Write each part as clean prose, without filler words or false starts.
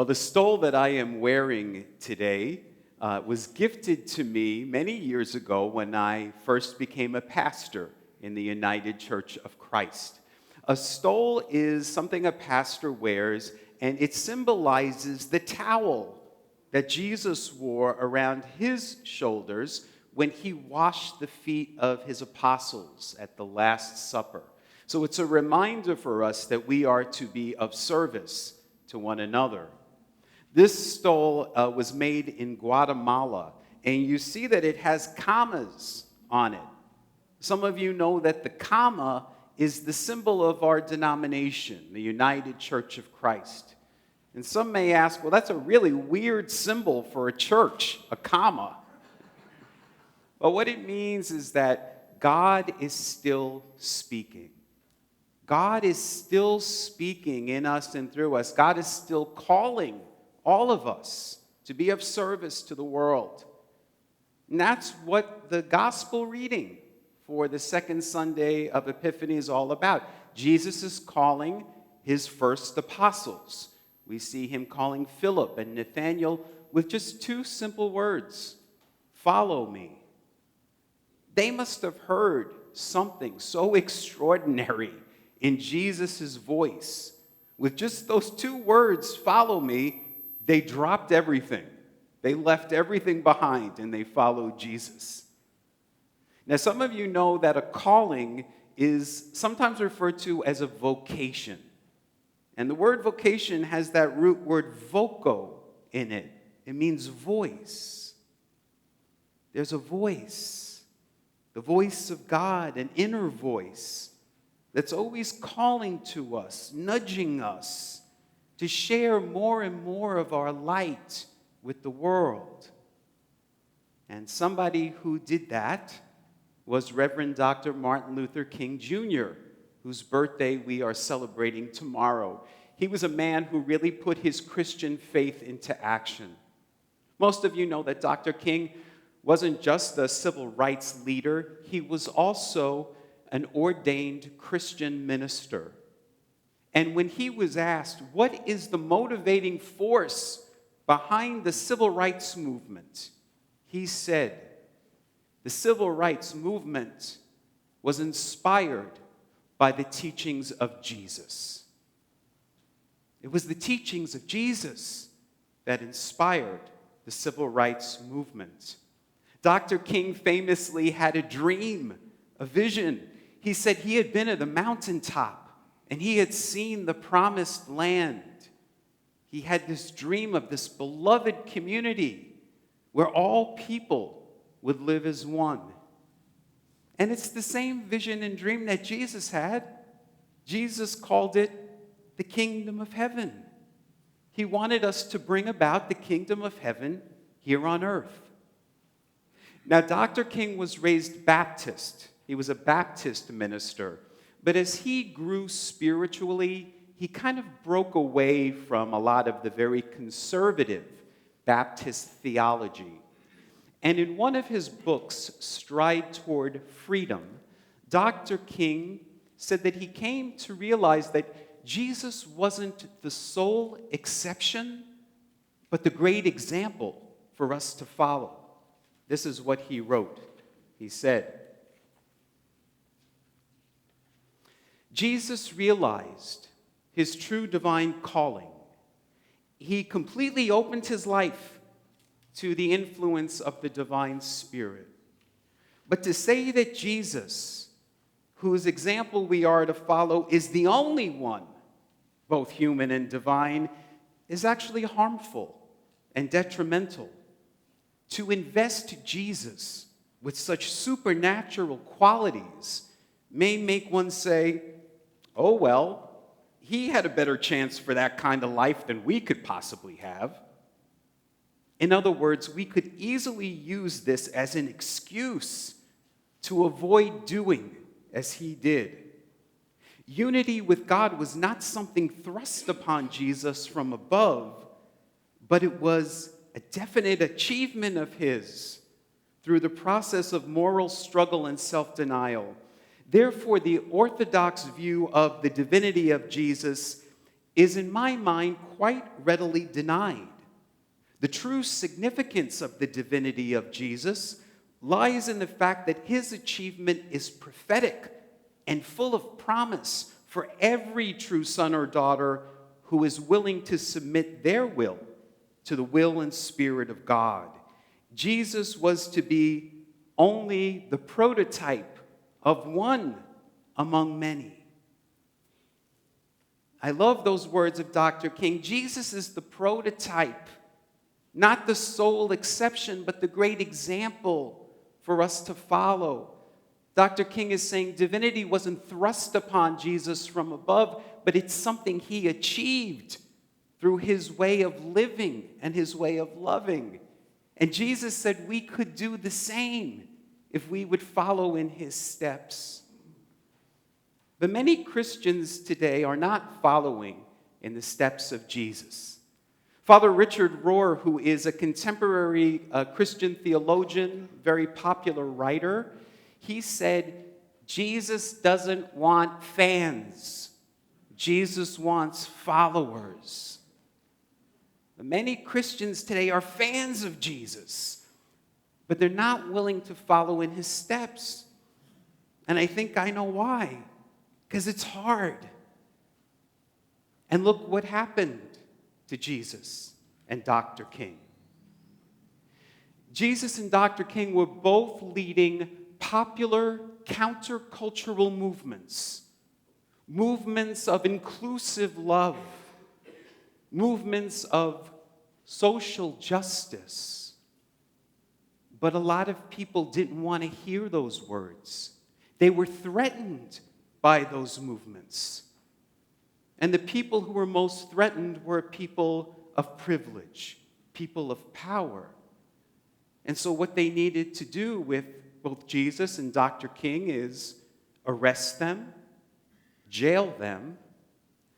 Well, the stole that I am wearing today was gifted to me many years ago when I first became a pastor in the United Church of Christ. A stole is something a pastor wears, and it symbolizes the towel that Jesus wore around his shoulders when he washed the feet of his apostles at the Last Supper. So it's a reminder for us that we are to be of service to one another. This stole was made in Guatemala, and you see that it has commas on it. Some of you know that the comma is the symbol of our denomination, the United Church of Christ. And some may ask, well, that's a really weird symbol for a church, a comma. But what it means is that God is still speaking. God is still speaking in us and through us. God is still calling all of us to be of service to the world. And that's what the gospel reading for the second Sunday of Epiphany is all about. Jesus is calling his first apostles. We see him calling Philip and Nathanael with just two simple words: follow me. They must have heard something so extraordinary in Jesus' voice. With just those two words, follow me, they dropped everything. They left everything behind and they followed Jesus. Now, some of you know that a calling is sometimes referred to as a vocation. And the word vocation has that root word voco in it. It means voice. There's a voice, the voice of God, an inner voice that's always calling to us, nudging us to share more and more of our light with the world. And somebody who did that was Reverend Dr. Martin Luther King Jr., whose birthday we are celebrating tomorrow. He was a man who really put his Christian faith into action. Most of you know that Dr. King wasn't just a civil rights leader, he was also an ordained Christian minister. And when he was asked, what is the motivating force behind the civil rights movement? He said, the civil rights movement was inspired by the teachings of Jesus. It was the teachings of Jesus that inspired the civil rights movement. Dr. King famously had a dream, a vision. He said he had been at the mountaintop and he had seen the promised land. He had this dream of this beloved community where all people would live as one. And it's the same vision and dream that Jesus had. Jesus called it the kingdom of heaven. He wanted us to bring about the kingdom of heaven here on earth. Now, Dr. King was raised Baptist. He was a Baptist minister. But as he grew spiritually, he kind of broke away from a lot of the very conservative Baptist theology. And in one of his books, Stride Toward Freedom, Dr. King said that he came to realize that Jesus wasn't the sole exception, but the great example for us to follow. This is what he wrote. He said, Jesus realized his true divine calling. He completely opened his life to the influence of the divine Spirit. But to say that Jesus, whose example we are to follow, is the only one, both human and divine, is actually harmful and detrimental. To invest Jesus with such supernatural qualities may make one say, oh, well, he had a better chance for that kind of life than we could possibly have. In other words, we could easily use this as an excuse to avoid doing as he did. Unity with God was not something thrust upon Jesus from above, but it was a definite achievement of his through the process of moral struggle and self-denial. Therefore, the orthodox view of the divinity of Jesus is, in my mind, quite readily denied. The true significance of the divinity of Jesus lies in the fact that his achievement is prophetic and full of promise for every true son or daughter who is willing to submit their will to the will and spirit of God. Jesus was to be only the prototype of one among many. I love those words of Dr. King. Jesus is the prototype, not the sole exception, but the great example for us to follow. Dr. King is saying divinity wasn't thrust upon Jesus from above, but it's something he achieved through his way of living and his way of loving. And Jesus said we could do the same if we would follow in his steps. But many Christians today are not following in the steps of Jesus. Father Richard Rohr, who is a contemporary Christian theologian, very popular writer, he said, Jesus doesn't want fans. Jesus wants followers. But many Christians today are fans of Jesus, but they're not willing to follow in his steps. And I think I know why. Because it's hard. And look what happened to Jesus and Dr. King. Jesus and Dr. King were both leading popular countercultural movements, movements of inclusive love, movements of social justice. But a lot of people didn't want to hear those words. They were threatened by those movements. And the people who were most threatened were people of privilege, people of power. And so what they needed to do with both Jesus and Dr. King is arrest them, jail them,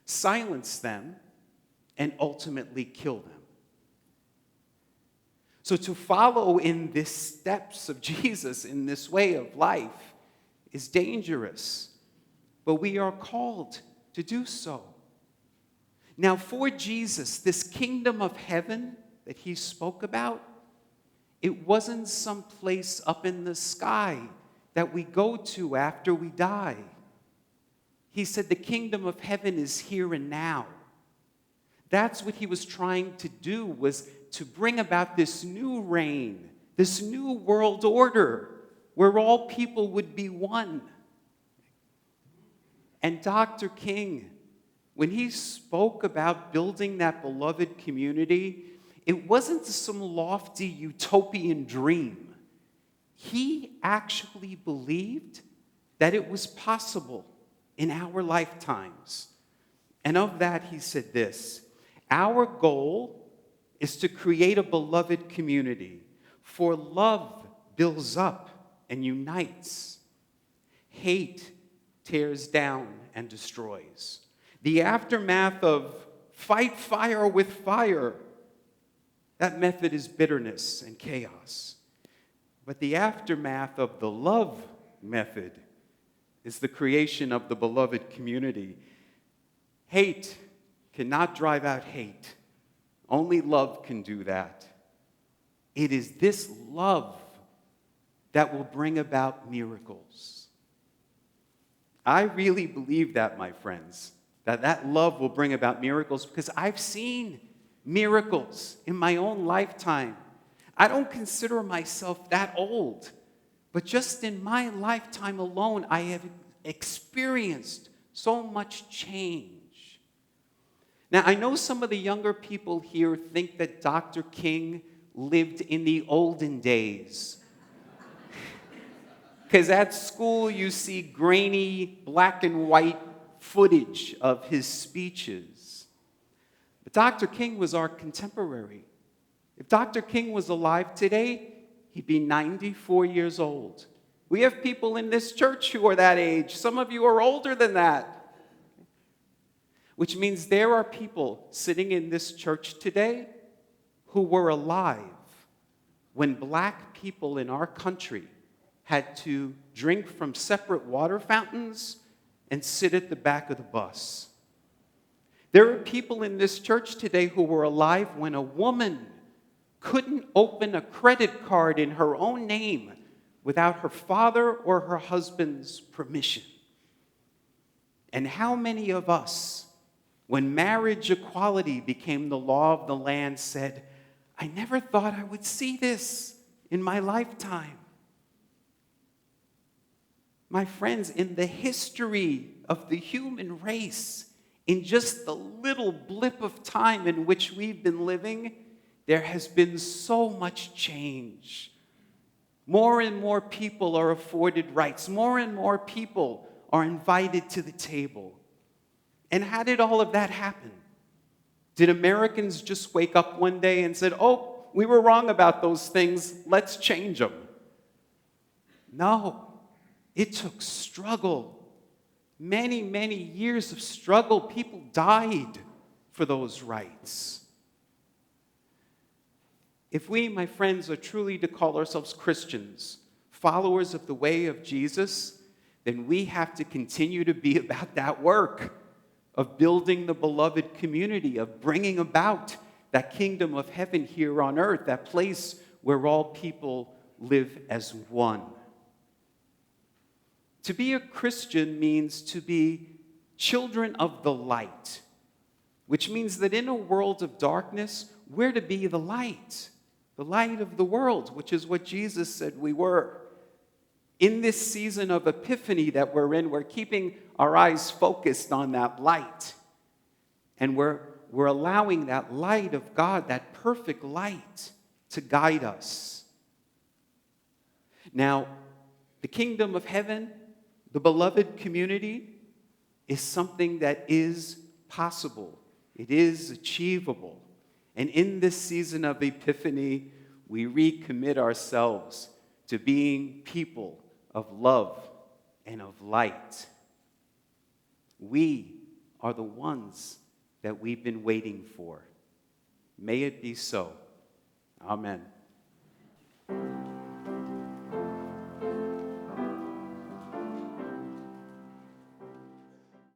silence them, and ultimately kill them. So to follow in the steps of Jesus in this way of life is dangerous. But we are called to do so. Now, for Jesus, this kingdom of heaven that he spoke about, it wasn't some place up in the sky that we go to after we die. He said the kingdom of heaven is here and now. That's what he was trying to do, was to bring about this new reign, this new world order, where all people would be one. And Dr. King, when he spoke about building that beloved community, it wasn't some lofty utopian dream. He actually believed that it was possible in our lifetimes. And of that, he said this: our goal is to create a beloved community, for love builds up and unites. Hate tears down and destroys. The aftermath of fight fire with fire, that method is bitterness and chaos. But the aftermath of the love method is the creation of the beloved community. Hate cannot drive out hate. Only love can do that. It is this love that will bring about miracles. I really believe that, my friends, that love will bring about miracles, because I've seen miracles in my own lifetime. I don't consider myself that old, but just in my lifetime alone, I have experienced so much change. Now, I know some of the younger people here think that Dr. King lived in the olden days. Because at school, you see grainy black and white footage of his speeches. But Dr. King was our contemporary. If Dr. King was alive today, he'd be 94 years old. We have people in this church who are that age. Some of you are older than that. Which means there are people sitting in this church today who were alive when black people in our country had to drink from separate water fountains and sit at the back of the bus. There are people in this church today who were alive when a woman couldn't open a credit card in her own name without her father or her husband's permission. And how many of us, when marriage equality became the law of the land, said, I never thought I would see this in my lifetime? My friends, in the history of the human race, in just the little blip of time in which we've been living, there has been so much change. More and more people are afforded rights. More and more people are invited to the table. And how did all of that happen? Did Americans just wake up one day and said, oh, we were wrong about those things, let's change them? No, it took struggle. Many, many years of struggle. People died for those rights. If we, my friends, are truly to call ourselves Christians, followers of the way of Jesus, then we have to continue to be about that work of building the beloved community, of bringing about that kingdom of heaven here on earth, that place where all people live as one. To be a Christian means to be children of the light, which means that in a world of darkness, we're to be the light of the world, which is what Jesus said we were. In this season of Epiphany that we're in, we're keeping our eyes focused on that light. And we're allowing that light of God, that perfect light, to guide us. Now, the kingdom of heaven, the beloved community, is something that is possible. It is achievable. And in this season of Epiphany, we recommit ourselves to being people of love and of light. We are the ones that we've been waiting for. May it be so. Amen.